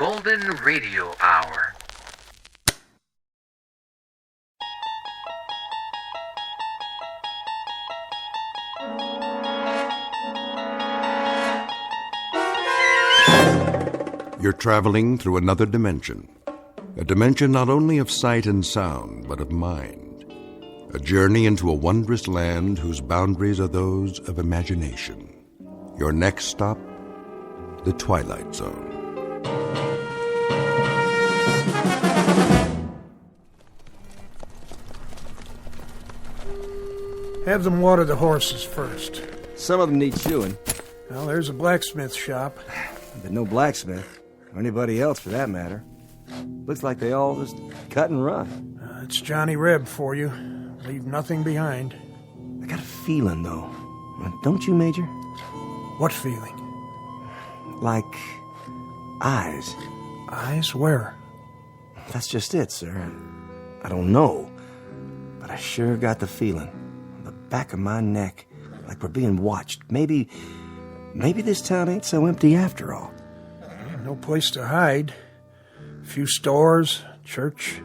Golden Radio Hour. You're traveling through another dimension. A dimension not only of sight and sound, but of mind. A journey into a wondrous land whose boundaries are those of imagination. Your next stop, the Twilight Zone. Have them water the horses first. Some of them need shoeing. Well, there's a blacksmith shop. But no blacksmith, or anybody else for that matter. Looks like they all just cut and run. It's Johnny Reb for you. Leave nothing behind. I got a feeling, though. Don't you, Major? What feeling? Like eyes. Eyes where? That's just it, sir. I don't know. But I sure got the feeling. On the back of my neck. Like we're being watched. Maybe this town ain't so empty after all. No place to hide. A few stores, church.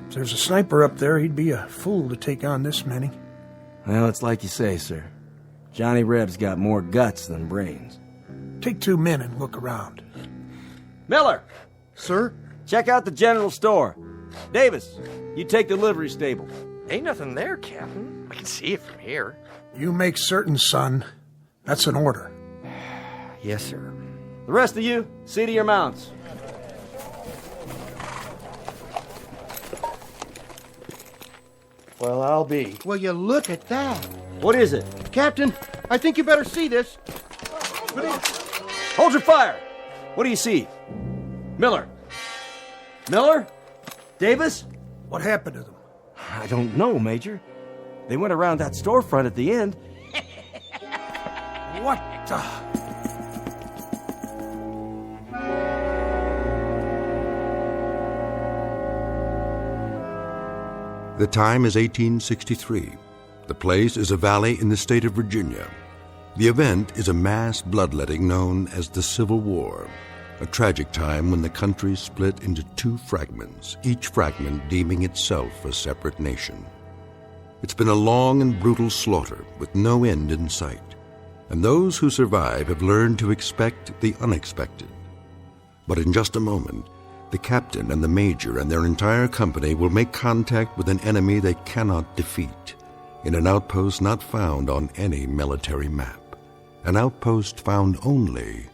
If there's a sniper up there, he'd be a fool to take on this many. Well, it's like you say, sir. Johnny Reb's got more guts than brains. Take 2 men and look around. Miller! Sir? Check out the general store. Davis, you take the livery stable. Ain't nothing there, Captain. I can see it from here. You make certain, son. That's an order. Yes, sir. The rest of you, see to your mounts. Well, I'll be. Will you look at that? What is it? Captain, I think you better see this. Hold your fire! What do you see? Miller? Miller? Davis? What happened to them? I don't know, Major. They went around that storefront at the end. What the... The time is 1863. The place is a valley in the state of Virginia. The event is a mass bloodletting known as the Civil War, a tragic time when the country split into 2 fragments, each fragment deeming itself a separate nation. It's been a long and brutal slaughter with no end in sight, and those who survive have learned to expect the unexpected. But in just a moment, the captain and the major and their entire company will make contact with an enemy they cannot defeat in an outpost not found on any military map, an outpost found only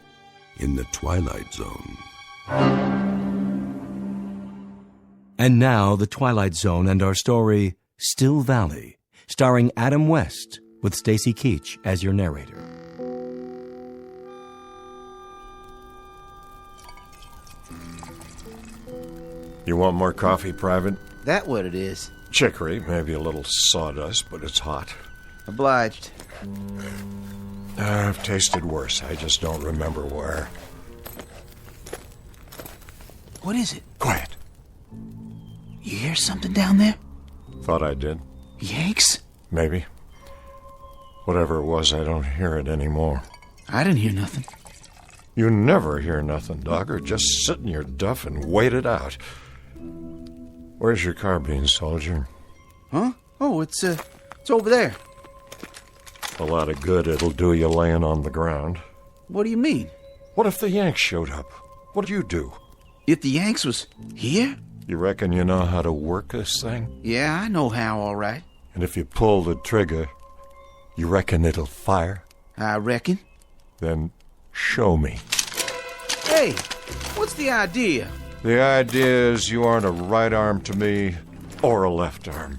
in the Twilight Zone. And now, the Twilight Zone and our story, Still Valley, starring Adam West, with Stacy Keach as your narrator. You want more coffee, Private? That what it is. Chicory, maybe a little sawdust, but it's hot. Obliged. I've tasted worse. I just don't remember where. What is it? Quiet. You hear something down there? Thought I did. Yanks? Maybe. Whatever it was, I don't hear it anymore. I didn't hear nothing. You never hear nothing, Dogger. Just sit in your duff and wait it out. Where's your carbine, soldier? Huh? Oh, it's over there. A lot of good it'll do you laying on the ground. What do you mean? What if the Yanks showed up? What'd you do? If the Yanks was here? You reckon you know how to work this thing? Yeah, I know how, all right. And if you pull the trigger, you reckon it'll fire? I reckon. Then show me. Hey, what's the idea? The idea is you aren't a right arm to me or a left arm.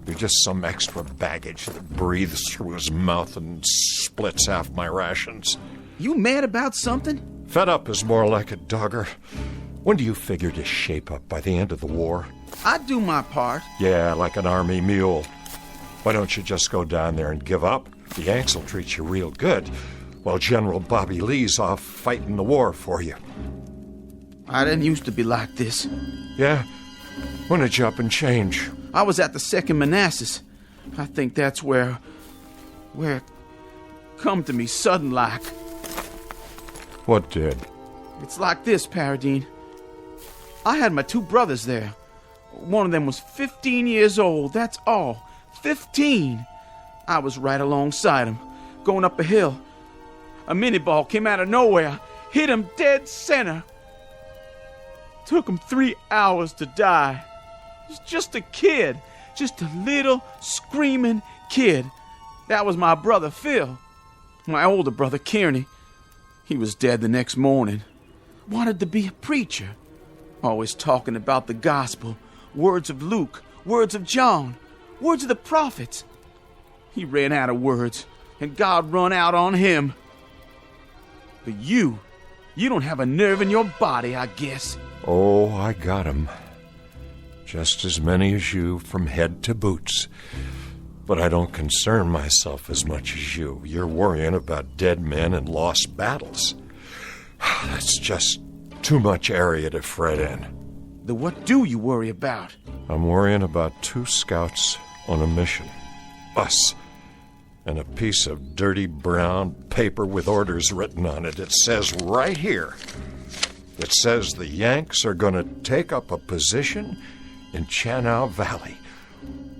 You're just some extra baggage that breathes through his mouth and splits half my rations. You mad about something? Fed up is more like it, Dogger. When do you figure to shape up? By the end of the war? I'd do my part. Yeah, like an army mule. Why don't you just go down there and give up? The Yanks will treat you real good, while General Bobby Lee's off fighting the war for you. I didn't used to be like this. Yeah? When did you up and change? I was at the 2nd Manassas. I think that's where it come to me sudden like. What did? It's like this, Paradine. I had my two brothers there. One of them was 15 years old, that's all. 15! I was right alongside him, going up a hill. A mini-ball came out of nowhere, hit him dead center. Took him 3 hours to die. He was just a kid, just a little screaming kid. That was my brother Phil. My older brother Kearney. He was dead the next morning. Wanted to be a preacher. Always talking about the gospel, words of Luke, words of John, words of the prophets. He ran out of words, and God run out on him. But you don't have a nerve in your body, I guess. Oh, I got 'em. Just as many as you from head to boots. But I don't concern myself as much as you. You're worrying about dead men and lost battles. That's just too much area to fret in. Then what do you worry about? I'm worrying about 2 scouts on a mission. Us. And a piece of dirty brown paper with orders written on it. It says right here. It says the Yanks are going to take up a position in Chanow Valley.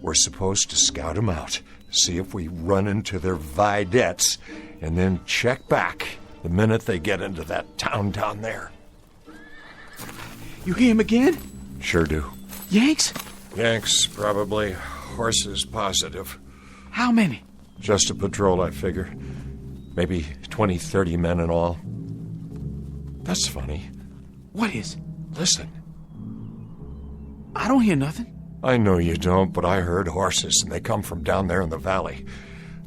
We're supposed to scout them out, see if we run into their vedettes, and then check back the minute they get into that town down there. You hear him again? Sure do. Yanks? Yanks, probably. Horses, positive. How many? Just a patrol, I figure. Maybe 20, 30 men in all. That's funny. What is? Listen. I don't hear nothing. I know you don't, but I heard horses, and they come from down there in the valley.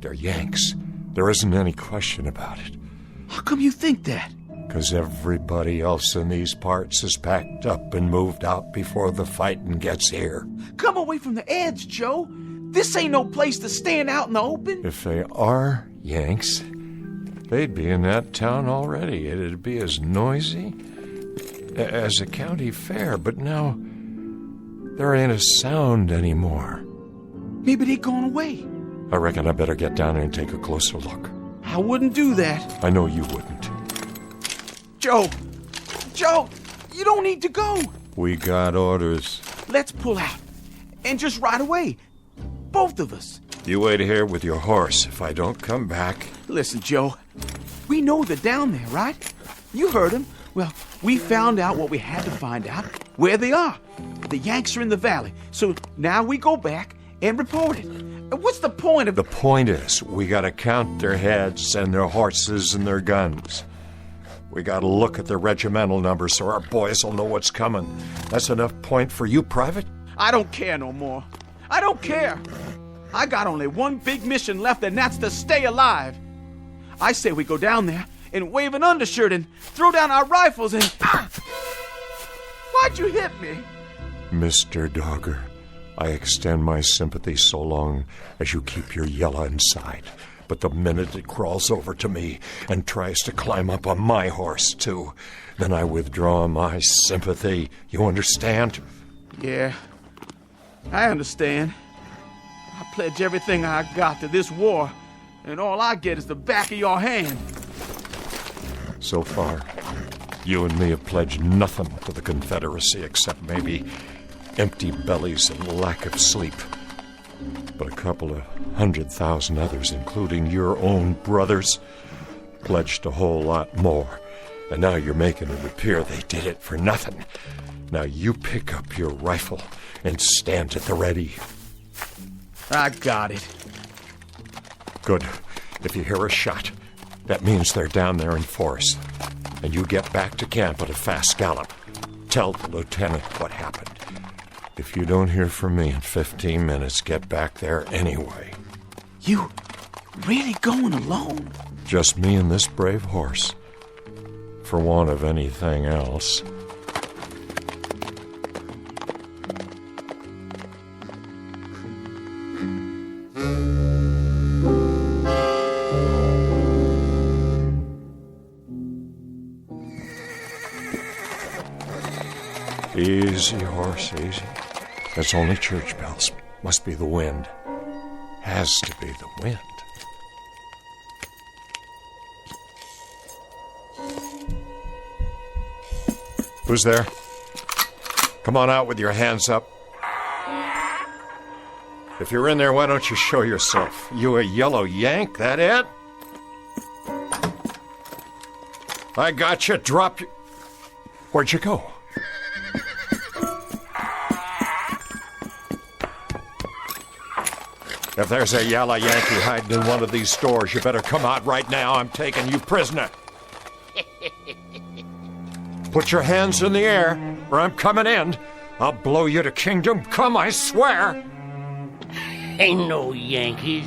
They're Yanks. There isn't any question about it. How come you think that? 'Cause everybody else in these parts is packed up and moved out before the fighting gets here. Come away from the edge, Joe. This ain't no place to stand out in the open. If they are Yanks, they'd be in that town already. It'd be as noisy as a county fair, but now there ain't a sound anymore. Maybe they gone away. I reckon I better get down there and take a closer look. I wouldn't do that. I know you wouldn't. Joe, you don't need to go. We got orders. Let's pull out and just ride away. Both of us. You wait here with your horse. If I don't come back... Listen, Joe, we know they're down there, right? You heard them. Well, we found out what we had to find out, where they are. The Yanks are in the valley, so now we go back and report it. What's the point of... The point is, we gotta count their heads and their horses and their guns. We gotta look at their regimental numbers so our boys will know what's coming. That's enough point for you, Private? I don't care no more. I don't care. I got only one big mission left, and that's to stay alive. I say we go down there and wave an undershirt and throw down our rifles and... Why'd you hit me? Mr. Dogger, I extend my sympathy so long as you keep your yella inside. But the minute it crawls over to me and tries to climb up on my horse, too, then I withdraw my sympathy. You understand? Yeah, I understand. I pledge everything I got to this war, and all I get is the back of your hand. So far, you and me have pledged nothing to the Confederacy except maybe empty bellies and lack of sleep. But a couple of 100,000 others, including your own brothers, pledged a whole lot more. And now you're making it appear they did it for nothing. Now you pick up your rifle and stand at the ready. I got it. Good. If you hear a shot, that means they're down there in force. And you get back to camp at a fast gallop. Tell the lieutenant what happened. If you don't hear from me in 15 minutes, get back there anyway. You really going alone? Just me and this brave horse. For want of anything else. Easy, horse, easy. That's only church bells. Must be the wind. Has to be the wind. Who's there? Come on out with your hands up. If you're in there, why don't you show yourself? You a yellow yank, that it? I got you. Drop your... Where'd you go? If there's a yellow Yankee hiding in one of these stores, you better come out right now. I'm taking you prisoner. Put your hands in the air, or I'm coming in. I'll blow you to kingdom come, I swear. Ain't no Yankees,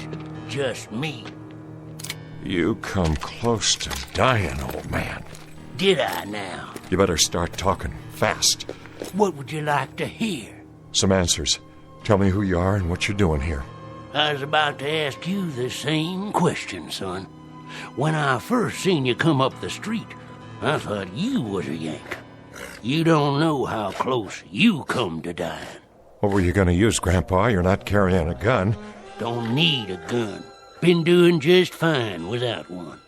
just me. You come close to dying, old man. Did I now? You better start talking fast. What would you like to hear? Some answers. Tell me who you are and what you're doing here. I was about to ask you the same question, son. When I first seen you come up the street, I thought you was a Yank. You don't know how close you come to dying. What were you going to use, Grandpa? You're not carrying a gun. Don't need a gun. Been doing just fine without one.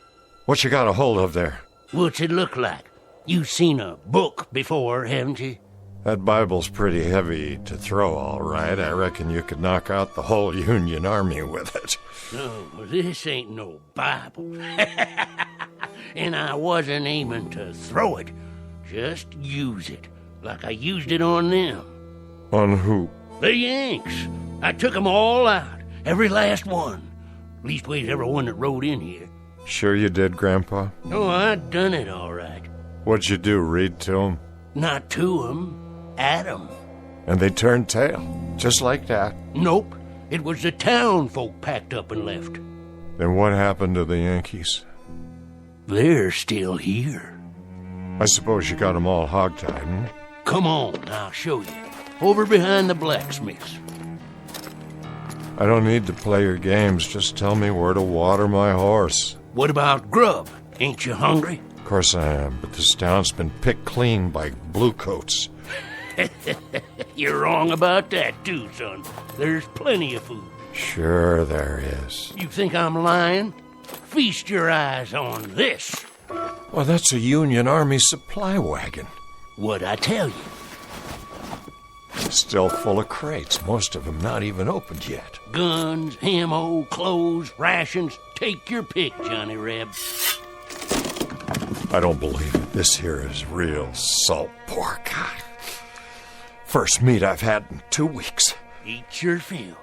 What you got a hold of there? What's it look like? You've seen a book before, haven't you? That Bible's pretty heavy to throw, all right. I reckon you could knock out the whole Union Army with it. No, this ain't no Bible. And I wasn't aiming to throw it. Just use it, like I used it on them. On who? The Yanks. I took 'em all out, every last one. Leastways, every one that rode in here. Sure you did, Grandpa? Oh, I done it all right. What'd you do, read to 'em? Not to 'em, at 'em. And they turned tail, just like that. Nope, it was the town folk packed up and left. Then what happened to the Yankees? They're still here. I suppose you got 'em all hogtied, hmm? Come on, I'll show you. Over behind the blacksmiths. I don't need to play your games. Just tell me where to water my horse. What about grub? Ain't you hungry? Of course I am, but this town's been picked clean by bluecoats. You're wrong about that, too, son. There's plenty of food. Sure there is. You think I'm lying? Feast your eyes on this. Well, that's a Union Army supply wagon. What'd I tell you? Still full of crates, most of them not even opened yet. Guns, ammo, clothes, rations. Take your pick, Johnny Reb. I don't believe it. This here is real salt pork. First meat I've had in 2 weeks. Eat your fill.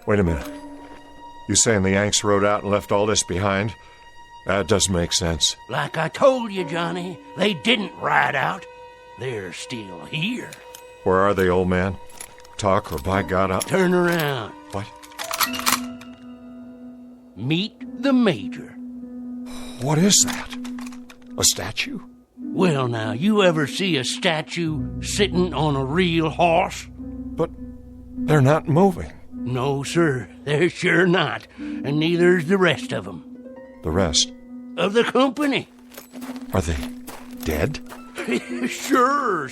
Wait a minute. You saying the Yanks rode out and left all this behind? That doesn't make sense. Like I told you, Johnny, they didn't ride out. They're still here. Where are they, old man? Talk or by God, I'll... Turn around. What? Meet the Major. What is that? A statue? Well, now, you ever see a statue sitting on a real horse? But they're not moving. No, sir, they're sure not. And neither's the rest of them. The rest? Of the company. Are they dead? Sure.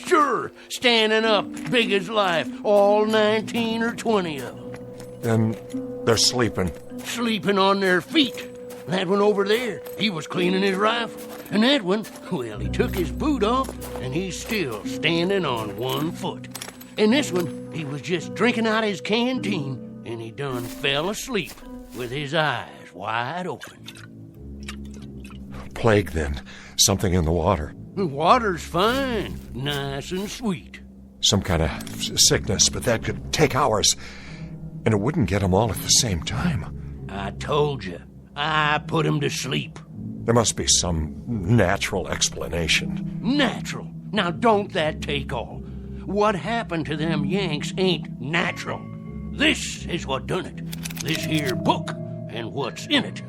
Standing up, big as life. All 19 or 20 of them. Then they're sleeping. Sleeping on their feet. That one over there, he was cleaning his rifle. And that one, well, he took his boot off, and he's still standing on one foot. And this one, he was just drinking out his canteen, and he done fell asleep with his eyes wide open. Plague, then. Something in the water. The water's fine, nice and sweet. Some kind of sickness, but that could take hours. And it wouldn't get them all at the same time. I told you, I put him to sleep. There must be some natural explanation. Natural? Now don't that take all? What happened to them Yanks ain't natural. This is what done it. This here book and what's in it.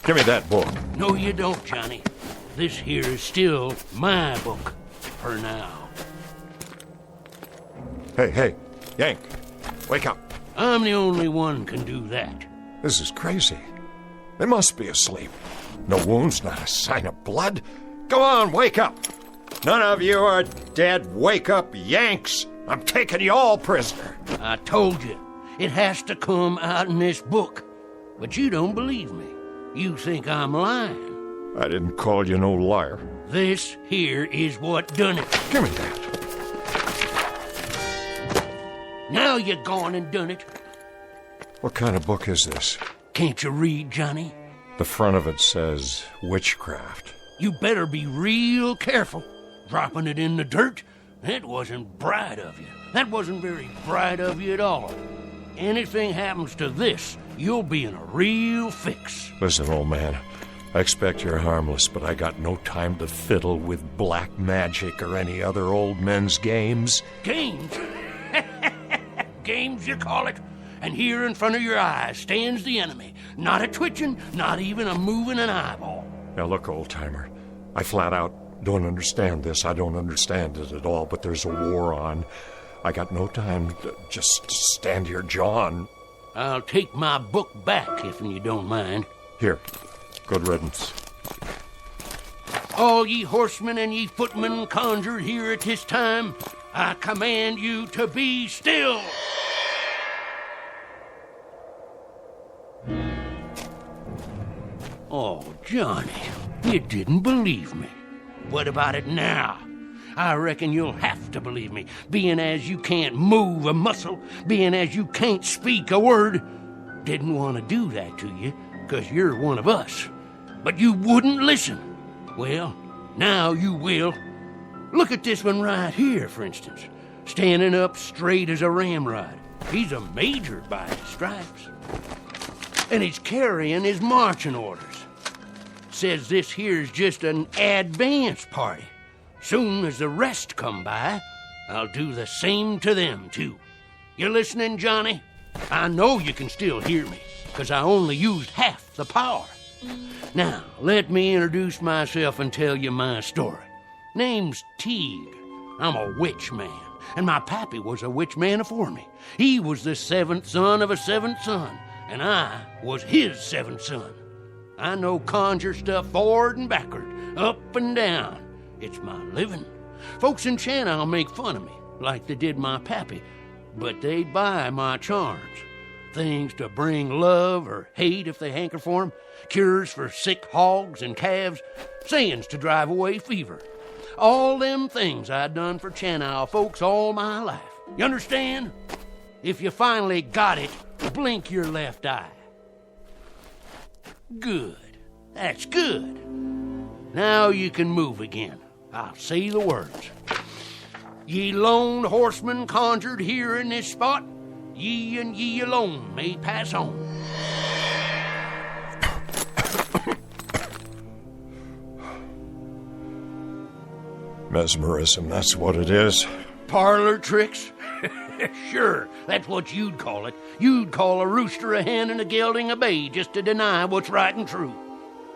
Give me that book. No, you don't, Johnny. This here is still my book for now. Hey, Yank, wake up. I'm the only one can do that. This is crazy. They must be asleep. No wounds, not a sign of blood. Go on, wake up. None of you are dead. Wake up, Yanks. I'm taking you all prisoner. I told you, It has to come out in this book. But you don't believe me. You think I'm lying. I didn't call you no liar. This here is what done it. Give me that. Now you gone and done it. What kind of book is this? Can't you read, Johnny? The front of it says witchcraft. You better be real careful. Dropping it in the dirt? That wasn't bright of you. That wasn't very bright of you at all. Anything happens to this, you'll be in a real fix. Listen, old man, I expect you're harmless, but I got no time to fiddle with black magic or any other old men's games. Games? Games, you call it? And here in front of your eyes stands the enemy. Not a twitching, not even a moving an eyeball. Now look, old-timer, I flat out don't understand this. I don't understand it at all, but there's a war on. I got no time to just stand here jawing. I'll take my book back if you don't mind. Here, good riddance. All ye horsemen and ye footmen conjured here at this time, I command you to be still. Oh, Johnny, you didn't believe me. What about it now? I reckon you'll have to believe me, being as you can't move a muscle, being as you can't speak a word. Didn't want to do that to you, 'cause you're one of us. But you wouldn't listen. Well, now you will. Look at this one right here, for instance. Standing up straight as a ramrod. He's a major by his stripes. And he's carrying his marching orders. Says this here's just an advance party. Soon as the rest come by, I'll do the same to them, too. You listening, Johnny? I know you can still hear me, 'cause I only used half the power. Now, let me introduce myself and tell you my story. Name's Teague. I'm a witch man, and my pappy was a witch man afore me. He was the seventh son of a seventh son, and I was his seventh son. I know conjure stuff forward and backward, up and down. It's my living. Folks in Channel make fun of me, like they did my pappy, but they buy my charms. Things to bring love or hate if they hanker for 'em, cures for sick hogs and calves, sayings to drive away fever. All them things I done for Channel folks all my life. You understand? If you finally got it, blink your left eye. Good. That's good. Now you can move again. I'll say the words. Ye lone horsemen conjured here in this spot, ye and ye alone may pass on. Mesmerism, that's what it is. Parlor tricks? Sure, that's what you'd call it. You'd call a rooster a hen and a gelding a bay just to deny what's right and true.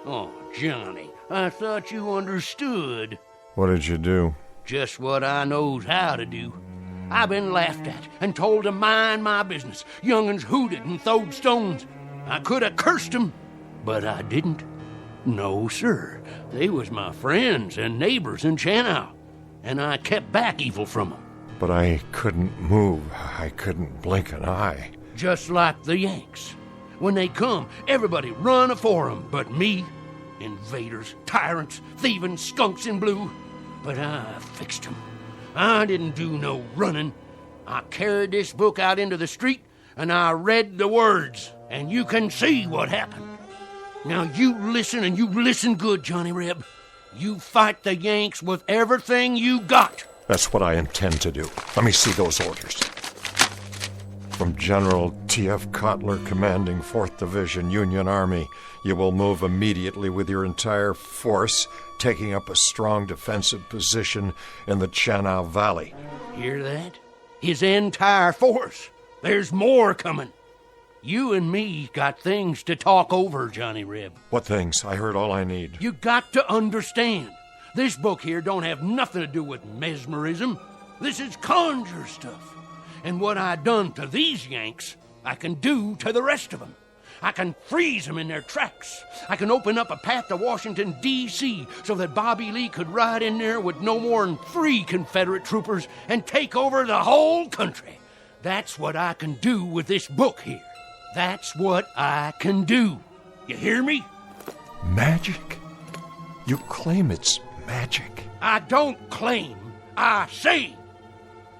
Oh, Johnny, I thought you understood. What did you do? Just what I knows how to do. I've been laughed at and told to mind my business. Young'uns hooted and throwed stones. I could have cursed 'em, but I didn't. No, sir. They was my friends and neighbors in Channel, and I kept back evil from 'em. But I couldn't move. I couldn't blink an eye. Just like the Yanks. When they come, everybody run afore 'em, but me. Invaders, tyrants, thieving skunks in blue. But I fixed 'em. I didn't do no running. I carried this book out into the street, and I read the words, and you can see what happened. Now you listen, and you listen good, Johnny Reb. You fight the Yanks with everything you got. That's what I intend to do. Let me see those orders. From General T.F. Kotler, commanding 4th Division, Union Army, you will move immediately with your entire force, taking up a strong defensive position in the Channel Valley. Hear that? His entire force. There's more coming. You and me got things to talk over, Johnny Reb. What things? I heard all I need. You got to understand. This book here don't have nothing to do with mesmerism. This is conjure stuff. And what I done to these Yanks, I can do to the rest of them. I can freeze them in their tracks. I can open up a path to Washington, D.C., so that Bobby Lee could ride in there with no more than 3 Confederate troopers and take over the whole country. That's what I can do with this book here. That's what I can do. You hear me? Magic? You claim it's magic. I don't claim, I say.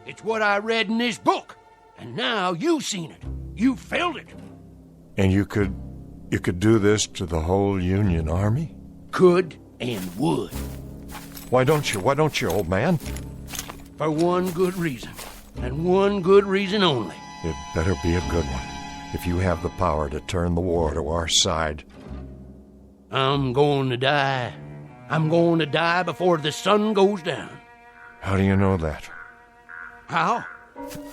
It's what I read in this book. And now you've seen it. You felt it. And you could do this to the whole Union Army? Could and would. Why don't you, old man? For one good reason. And one good reason only. It better be a good one. If you have the power to turn the war to our side. I'm going to die. I'm going to die before the sun goes down. How do you know that? How?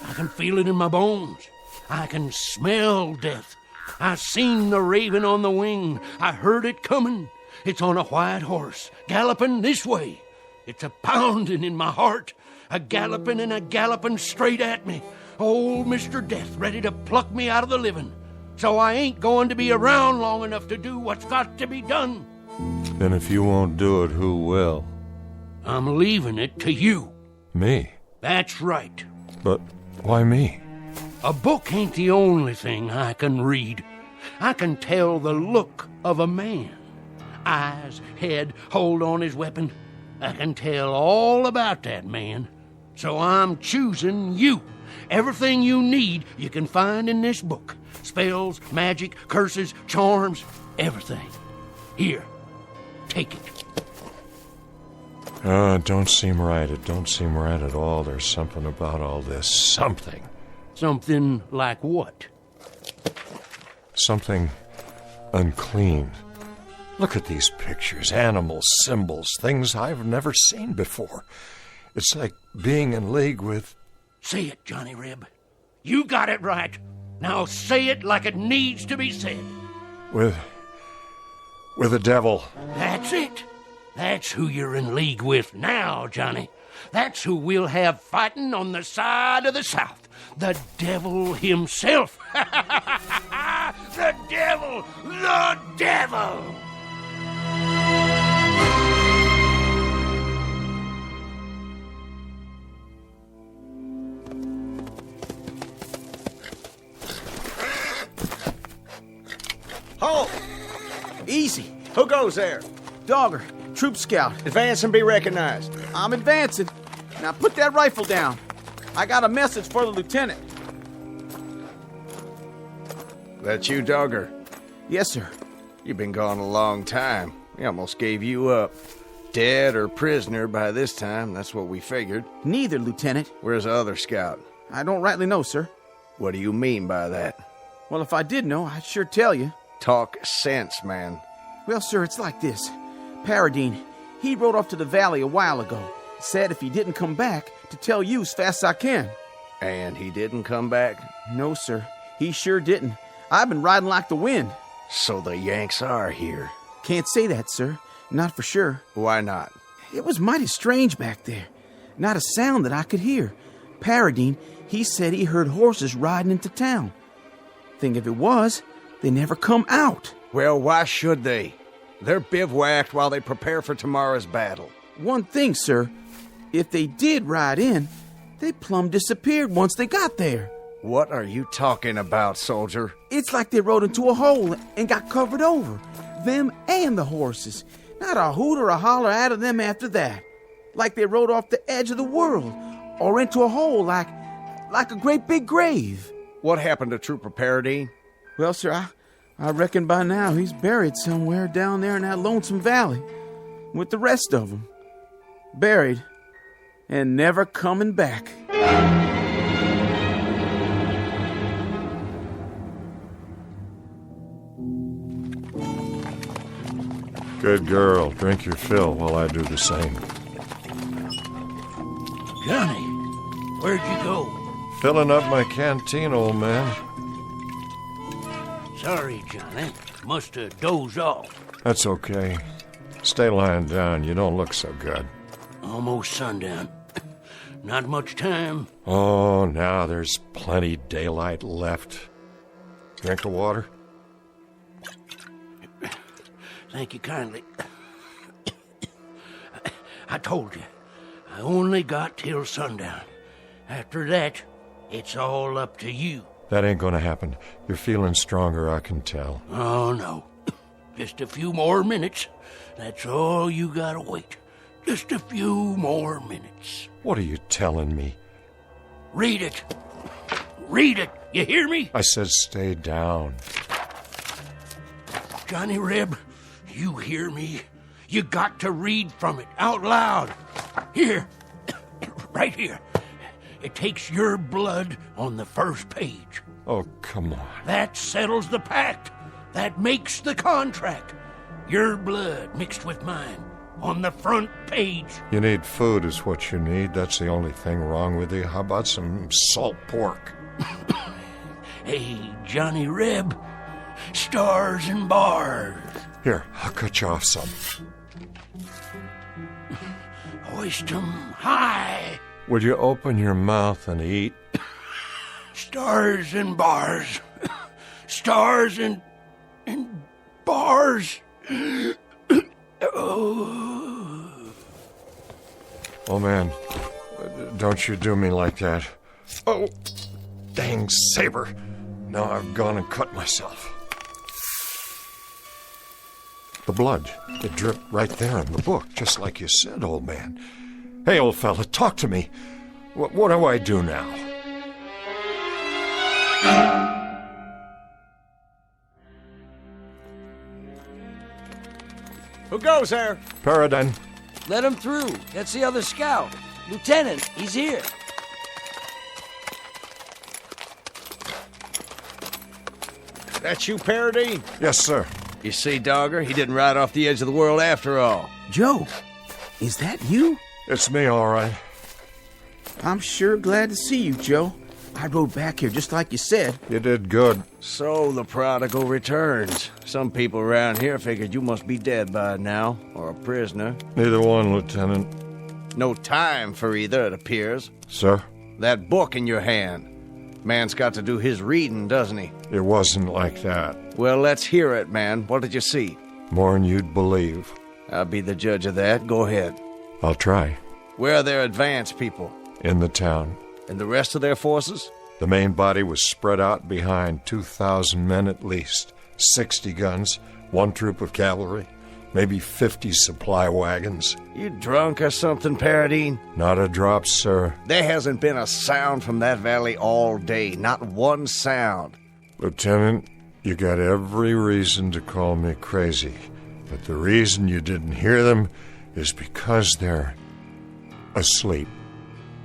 I can feel it in my bones. I can smell death. I seen the raven on the wing. I heard it coming. It's on a white horse, galloping this way. It's a pounding in my heart, a galloping and a galloping straight at me. Old Mr. Death ready to pluck me out of the living. So I ain't going to be around long enough to do what's got to be done. Then if you won't do it, who will? I'm leaving it to you. Me? That's right. But why me? A book ain't the only thing I can read. I can tell the look of a man. Eyes, head, hold on his weapon. I can tell all about that man. So I'm choosing you. Everything you need you can find in this book. Spells, magic, curses, charms, everything. Here, take it. It don't seem right. It don't seem right at all. There's something about all this. Something. Something like what? Something unclean. Look at these pictures, animals, symbols, things I've never seen before. It's like being in league with... Say it, Johnny Reb. You got it right. Now say it like it needs to be said. With the devil. That's it. That's who you're in league with now, Johnny. That's who we'll have fighting on the side of the South. The devil himself. The devil! The devil! Halt! Easy. Who goes there? Dogger, troop scout. Advance and be recognized. I'm advancing. Now put that rifle down. I got a message for the lieutenant. That you, Dogger? Yes, sir. You've been gone a long time. We almost gave you up. Dead or prisoner by this time, that's what we figured. Neither, Lieutenant. Where's the other scout? I don't rightly know, sir. What do you mean by that? Well, if I did know, I'd sure tell you. Talk sense, man. Well, sir, it's like this. Paradine, he rode off to the valley a while ago. Said if he didn't come back, to tell you as fast as I can. And he didn't come back? No, sir. He sure didn't. I've been riding like the wind. So the Yanks are here. Can't say that, sir. Not for sure. Why not? It was mighty strange back there. Not a sound that I could hear. Paradine, he said he heard horses riding into town. Thing if it was, they never come out. Well, why should they? They're bivouacked while they prepare for tomorrow's battle. One thing, sir. If they did ride in, they plumb disappeared once they got there. What are you talking about, soldier? It's like they rode into a hole and got covered over. Them and the horses. Not a hoot or a holler out of them after that. Like they rode off the edge of the world. Or into a hole like a great big grave. What happened to Trooper Paradine? Well, sir, I reckon by now he's buried somewhere down there in that lonesome valley. With the rest of them. Buried. And never coming back. Good girl. Drink your fill while I do the same. Johnny, where'd you go? Filling up my canteen, old man. Sorry, Johnny. Must have dozed off. That's okay. Stay lying down. You don't look so good. Almost sundown. Not much time. Oh, now there's plenty daylight left. Drink the water? Thank you kindly. I told you, I only got till sundown. After that, It's all up to you. That ain't gonna happen. You're feeling stronger, I can tell. Oh, no. Just a few more minutes. That's all you gotta wait. Just a few more minutes. What are you telling me? Read it. Read it. You hear me? I said stay down. Johnny Reb, you hear me? You got to read from it out loud. Here. Right here. It takes your blood on the first page. Oh, come on. That settles the pact. That makes the contract. Your blood mixed with mine on the front page. You need food is what you need. That's the only thing wrong with you. How about some salt pork? Hey, Johnny Reb. Stars and bars. Here, I'll cut you off some. Hoist 'em high. Would you open your mouth and eat? Stars and bars. Stars and bars. Oh, man. Don't you do me like that. Oh, dang saber. Now I've gone and cut myself. The blood, it dripped right there in the book, just like you said, old man. Hey, old fella, talk to me. What do I do now? Who goes there? Paradine. Let him through. That's the other scout. Lieutenant, he's here. That's you, Paradine? Yes, sir. You see, Dogger, he didn't ride off the edge of the world after all. Joe, is that you? It's me, all right. I'm sure glad to see you, Joe. I rode back here just like you said. You did good. So the prodigal returns. Some people around here figured you must be dead by now, or a prisoner. Neither one, Lieutenant. No time for either, it appears. Sir? That book in your hand. Man's got to do his reading, doesn't he? It wasn't like that. Well, let's hear it, man. What did you see? More'n you'd believe. I'll be the judge of that. Go ahead. I'll try. Where are their advance people? In the town. And the rest of their forces? The main body was spread out behind 2,000 men at least, 60 guns, one troop of cavalry, maybe 50 supply wagons. You drunk or something, Paradine? Not a drop, sir. There hasn't been a sound from that valley all day. Not one sound. Lieutenant, you got every reason to call me crazy. But the reason you didn't hear them is because they're asleep.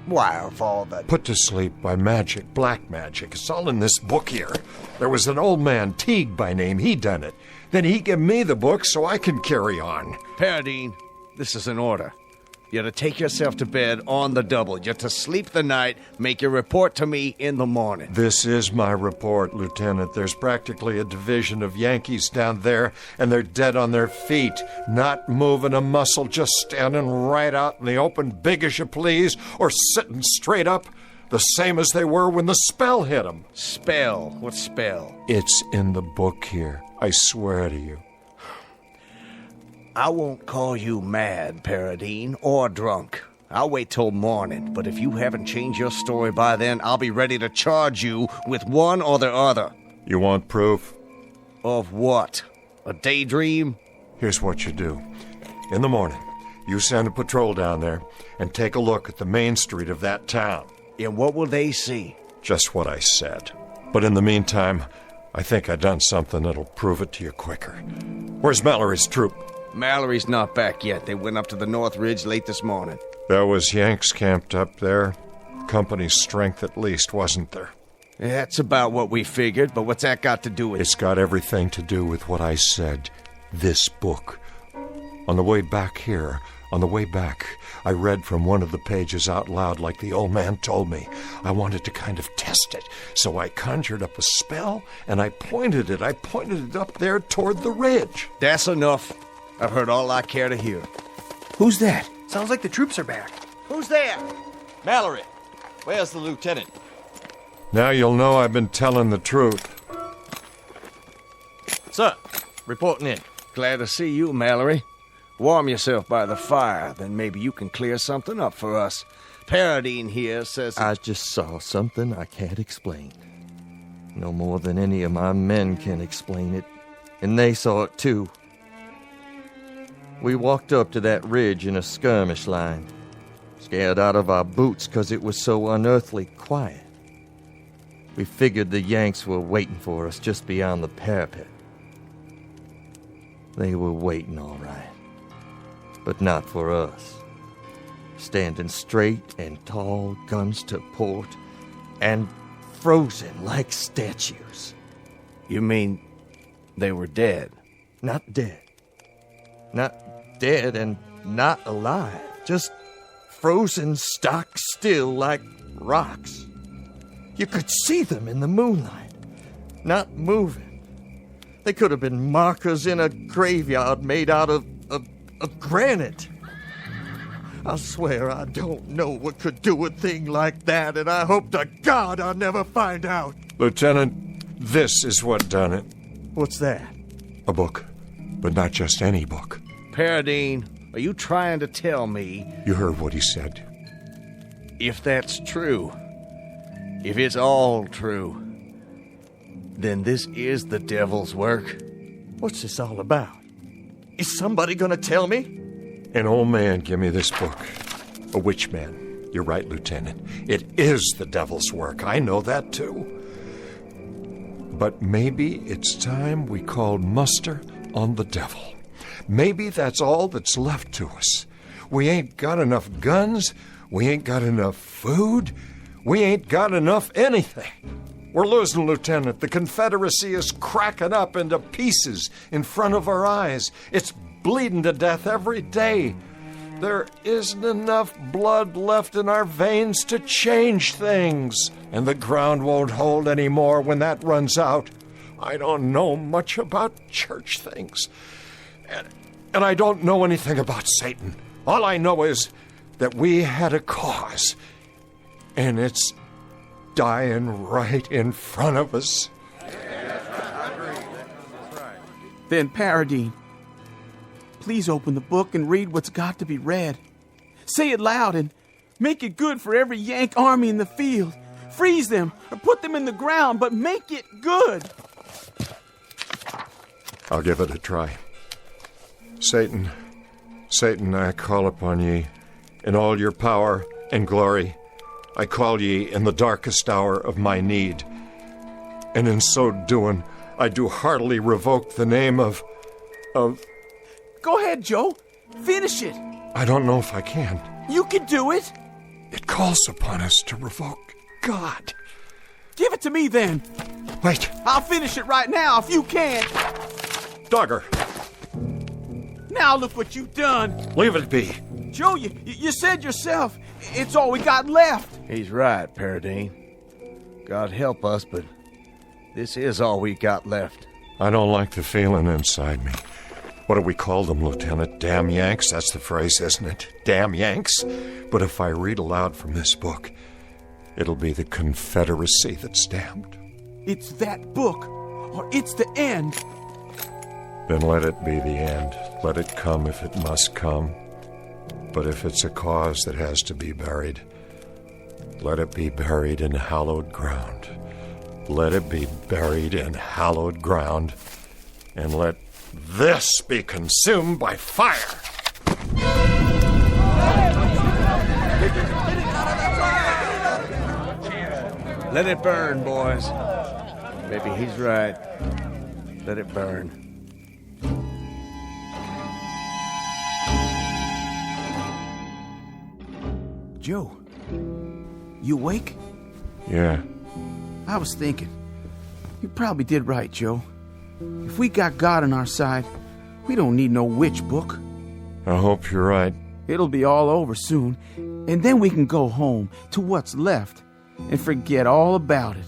Why, of all that... Put to sleep by magic, black magic. It's all in this book here. There was an old man, Teague by name, he done it. Then he give me the book so I can carry on. Paradine, this is an order. You're to take yourself to bed on the double. You're to sleep the night, make your report to me in the morning. This is my report, Lieutenant. There's practically a division of Yankees down there, and they're dead on their feet, not moving a muscle, just standing right out in the open, big as you please, or sitting straight up, the same as they were when the spell hit them. Spell? What spell? It's in the book here. I swear to you. I won't call you mad, Paradine, or drunk. I'll wait till morning, but if you haven't changed your story by then, I'll be ready to charge you with one or the other. You want proof? Of what? A daydream? Here's what you do. In the morning, you send a patrol down there and take a look at the main street of that town. And what will they see? Just what I said. But in the meantime, I think I done something that'll prove it to you quicker. Where's Mallory's troop? Mallory's not back yet. They went up to the North Ridge late this morning. There was Yanks camped up there. Company's strength at least, wasn't there? That's about what we figured, but what's that got to do with it? It's got everything to do with what I said. This book. On the way back here, I read from one of the pages out loud like the old man told me. I wanted to kind of test it, so I conjured up a spell, and I pointed it up there toward the ridge. That's enough. I've heard all I care to hear. Who's that? Sounds like the troops are back. Who's there? Mallory, where's the lieutenant? Now you'll know I've been telling the truth. Sir, reporting in. Glad to see you, Mallory. Warm yourself by the fire, then maybe you can clear something up for us. Paradine here says... I just saw something I can't explain. No more than any of my men can explain it. And they saw it too. We walked up to that ridge in a skirmish line, scared out of our boots 'cause it was so unearthly quiet. We figured the Yanks were waiting for us just beyond the parapet. They were waiting all right, but not for us. Standing straight and tall, guns to port, and frozen like statues. You mean they were dead? Not dead. Not dead and not alive. Just frozen stock still like rocks. You could see them in the moonlight, not moving. They could have been markers in a graveyard made out of granite. I swear I don't know what could do a thing like that, and I hope to God I'll never find out. Lieutenant, this is what done it. What's that? A book, but not just any book. Paradine, are you trying to tell me... You heard what he said. If that's true, if it's all true, then this is the devil's work. What's this all about? Is somebody gonna tell me? An old man gave me this book. A witch man. You're right, Lieutenant. It is the devil's work. I know that, too. But maybe it's time we called muster on the devil. Maybe that's all that's left to us. We ain't got enough guns. We ain't got enough food. We ain't got enough anything. We're losing, Lieutenant. The Confederacy is cracking up into pieces in front of our eyes. It's bleeding to death every day. There isn't enough blood left in our veins to change things. And the ground won't hold anymore when that runs out. I don't know much about church things. And I don't know anything about Satan. All I know is that we had a cause. And it's dying right in front of us. Then, Paradine, please open the book and read what's got to be read. Say it loud and make it good for every Yank army in the field. Freeze them or put them in the ground, but make it good. I'll give it a try. Satan, I call upon ye in all your power and glory. I call ye in the darkest hour of my need. And in so doing, I do heartily revoke the name of... Go ahead, Joe. Finish it. I don't know if I can. You can do it. It calls upon us to revoke God. Give it to me then. Wait. I'll finish it right now if you can't. Dogger. Now look what you've done. Leave it be. Joe, you said yourself, it's all we got left. He's right, Paradine. God help us, but this is all we got left. I don't like the feeling inside me. What do we call them, Lieutenant? Damn Yanks? That's the phrase, isn't it? Damn Yanks? But if I read aloud from this book, it'll be the Confederacy that's damned. It's that book, or it's the end. Then let it be the end. Let it come if it must come. But if it's a cause that has to be buried, let it be buried in hallowed ground. Let it be buried in hallowed ground. And let this be consumed by fire. Let it burn, boys. Maybe he's right. Let it burn. Joe, you awake? Yeah. I was thinking. You probably did right, Joe. If we got God on our side, we don't need no witch book. I hope you're right. It'll be all over soon, and then we can go home to what's left and forget all about it.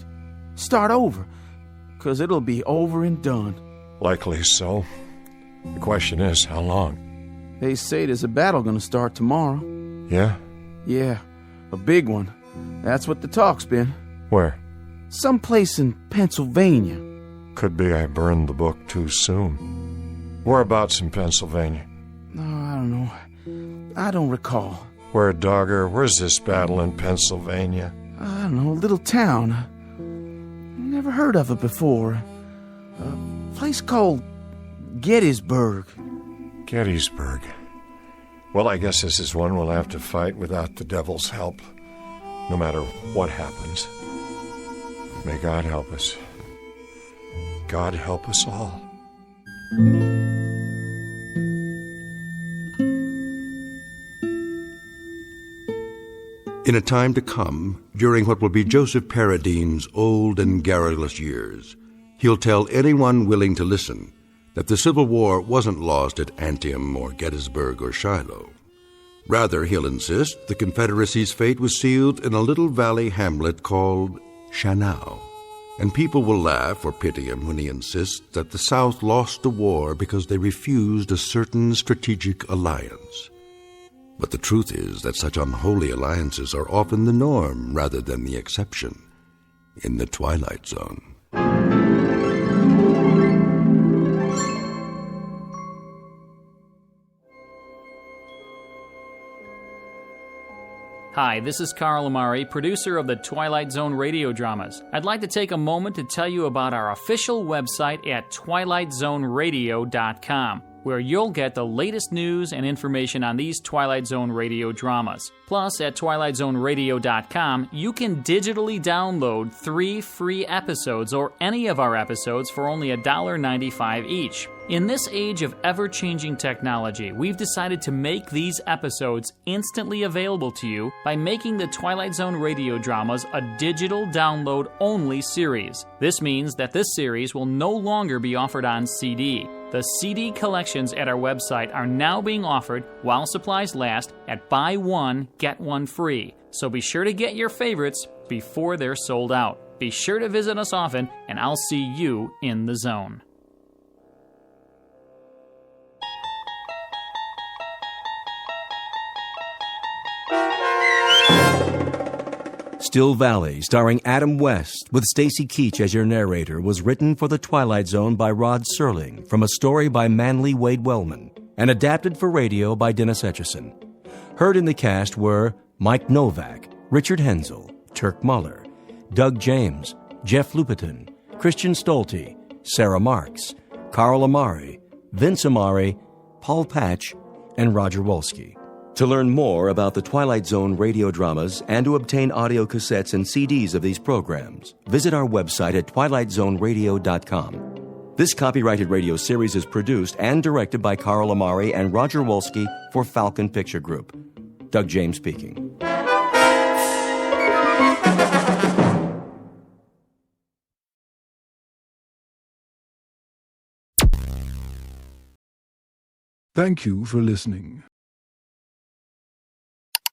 Start over, 'cause it'll be over and done. Likely so. The question is, how long? They say there's a battle gonna start tomorrow. Yeah? Yeah, a big one. That's what the talk's been. Where? Someplace in Pennsylvania. Could be I burned the book too soon. Whereabouts in Pennsylvania? No, I don't know. I don't recall. Square Dogger, where's this battle in Pennsylvania? I don't know, a little town. Never heard of it before. A place called Gettysburg. Gettysburg. Well, I guess this is one we'll have to fight without the devil's help, no matter what happens. May God help us. God help us all. In a time to come, during what will be Joseph Paradine's old and garrulous years, he'll tell anyone willing to listen that the Civil War wasn't lost at Antietam or Gettysburg or Shiloh. Rather, he'll insist the Confederacy's fate was sealed in a little valley hamlet called Shannou. And people will laugh or pity him when he insists that the South lost the war because they refused a certain strategic alliance. But the truth is that such unholy alliances are often the norm rather than the exception in the Twilight Zone. Hi, this is Carl Amari, producer of the Twilight Zone radio dramas. I'd like to take a moment to tell you about our official website at twilightzoneradio.com, where you'll get the latest news and information on these Twilight Zone radio dramas. Plus, at twilightzoneradio.com, you can digitally download 3 free episodes or any of our episodes for only $1.95 each. In this age of ever-changing technology, we've decided to make these episodes instantly available to you by making the Twilight Zone radio dramas a digital download-only series. This means that this series will no longer be offered on CD. The CD collections at our website are now being offered while supplies last at buy one, get one free. So be sure to get your favorites before they're sold out. Be sure to visit us often, and I'll see you in the zone. Still Valley, starring Adam West, with Stacy Keach as your narrator, was written for The Twilight Zone by Rod Serling from a story by Manly Wade Wellman and adapted for radio by Dennis Etchison. Heard in the cast were Mike Novak, Richard Hensel, Turk Muller, Doug James, Jeff Lupiton, Christian Stolte, Sarah Marks, Carl Amari, Vince Amari, Paul Patch, and Roger Wolski. To learn more about the Twilight Zone radio dramas and to obtain audio cassettes and CDs of these programs, visit our website at twilightzoneradio.com. This copyrighted radio series is produced and directed by Carl Amari and Roger Wolski for Falcon Picture Group. Doug James speaking. Thank you for listening.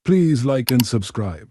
Please like and subscribe.